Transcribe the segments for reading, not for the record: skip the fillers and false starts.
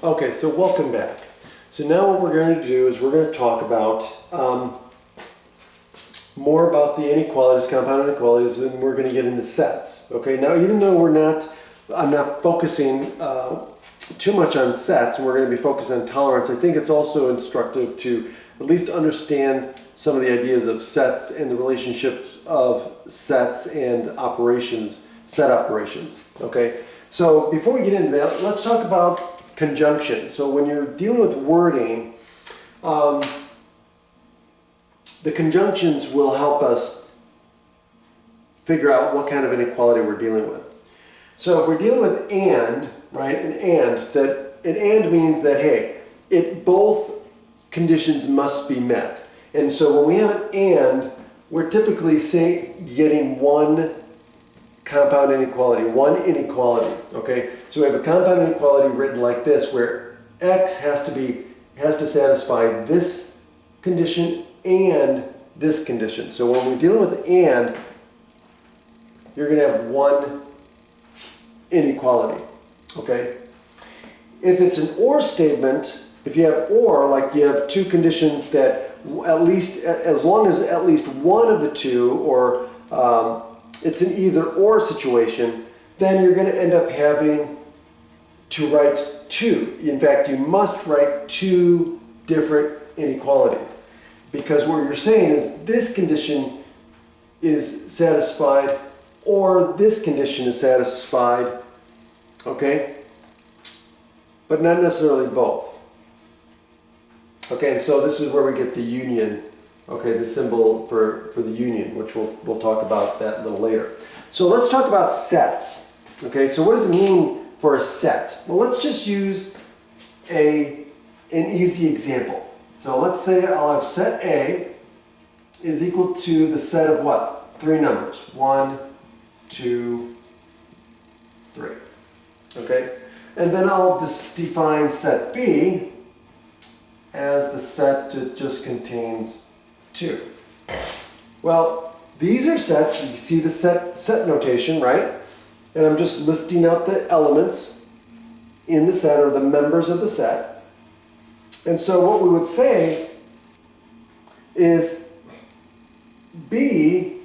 Okay, so welcome back. So now what we're going to do is we're going to talk about more about the inequalities, compound inequalities, and we're going to get into sets. Okay, now even though I'm not focusing too much on sets, and we're going to be focused on tolerance, I think it's also instructive to at least understand some of the ideas of sets and the relationships of sets and operations, set operations. Okay, so before we get into that, let's talk about conjunction. So when you're dealing with wording, the conjunctions will help us figure out what kind of inequality we're dealing with. So if we're dealing with and, right, an and means that, hey, both conditions must be met. And so when we have an and, we're typically getting one compound inequality, one inequality, okay? So we have a compound inequality written like this, where x has to satisfy this condition and this condition. So when we're dealing with and, you're going to have one inequality, okay? If it's an or statement, if you have or, like you have two conditions that as long as at least one of the two, or it's an either or situation, then you're going to end up having to write two. In fact, you must write two different inequalities, because what you're saying is this condition is satisfied or this condition is satisfied, okay? But not necessarily both. Okay, so this is where we get the union, okay, the symbol for the union, which we'll talk about that a little later. So let's talk about sets. Okay, so what does it mean for a set? Well, let's just use an easy example. So let's say I'll have set A is equal to the set of what? Three numbers. 1, 2, 3. Okay? And then I'll just define set B as the set that just contains 2. Well, these are sets. You see the set notation, right? And I'm just listing out the elements in the set, or the members of the set. And so what we would say is B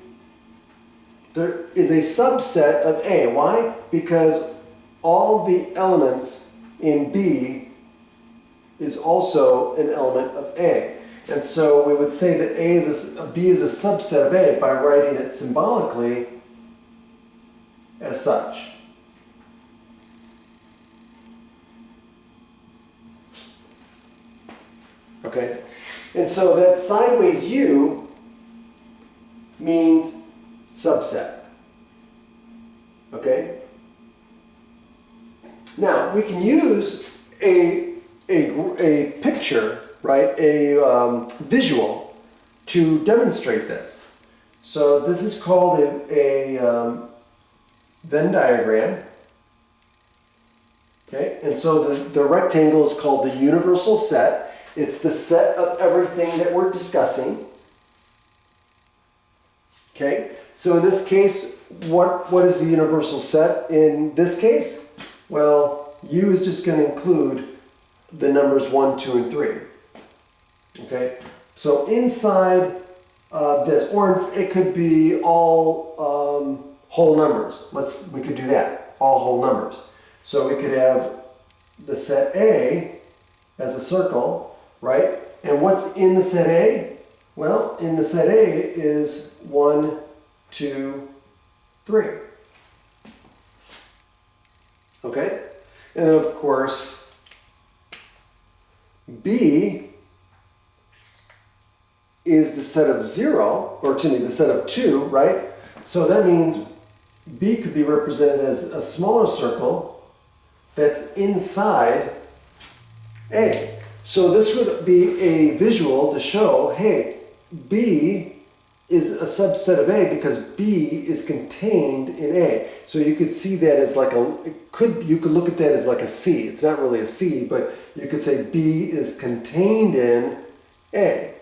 there is a subset of A. Why? Because all the elements in B is also an element of A. And so we would say that B is a subset of A by writing it symbolically as such. Okay? And so that sideways U means subset. Okay? Now, we can use a picture, right, a visual to demonstrate this. So this is called a Venn diagram. Okay, and so the rectangle is called the universal set. It's the set of everything that we're discussing. Okay, so in this case, what is the universal set in this case? Well, U is just going to include the numbers 1, 2, and 3. Okay, so inside this, or it could be all whole numbers. We could do that, all whole numbers. So we could have the set A as a circle, right? And what's in the set A? Well, in the set A is 1, 2, 3. Okay? And then of course, B is the set of 0, or excuse me, the set of 2, right? So that means B could be represented as a smaller circle that's inside A. So this would be a visual to show, hey, B is a subset of A because B is contained in A. So you could see that as like you could look at that as like a C. It's not really a C, but you could say B is contained in A.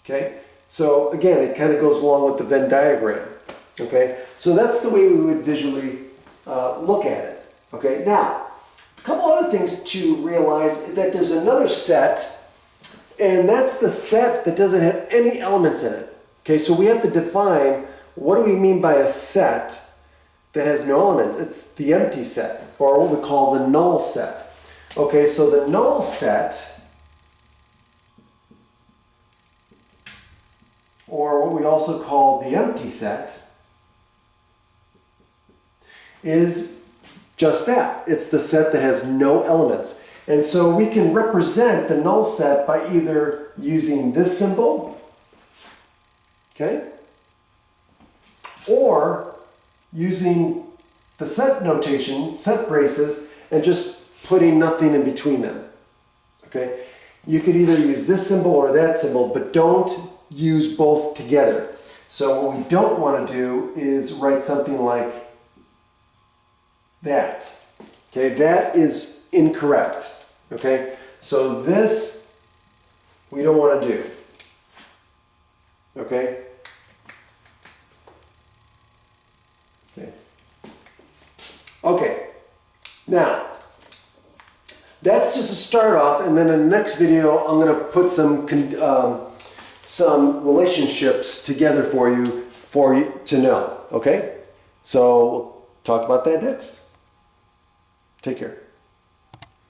Okay? So again, it kind of goes along with the Venn diagram. Okay? So that's the way we would visually look at it. Okay? Now, a couple other things to realize is that there's another set, and that's the set that doesn't have any elements in it. Okay, so we have to define what do we mean by a set that has no elements. It's the empty set, or what we call the null set. Okay, so the null set, or what we also call the empty set, is just that. It's the set that has no elements. And so we can represent the null set by either using this symbol, okay, or using the set notation, set braces, and just putting nothing in between them. Okay? You could either use this symbol or that symbol, but don't use both together. So what we don't want to do is write something like that. Okay, that is incorrect. Okay, so this we don't want to do. Okay? Okay, now that's just a start off, and then in the next video I'm going to put some relationships together for you to know. Okay, so we'll talk about that next. Take care.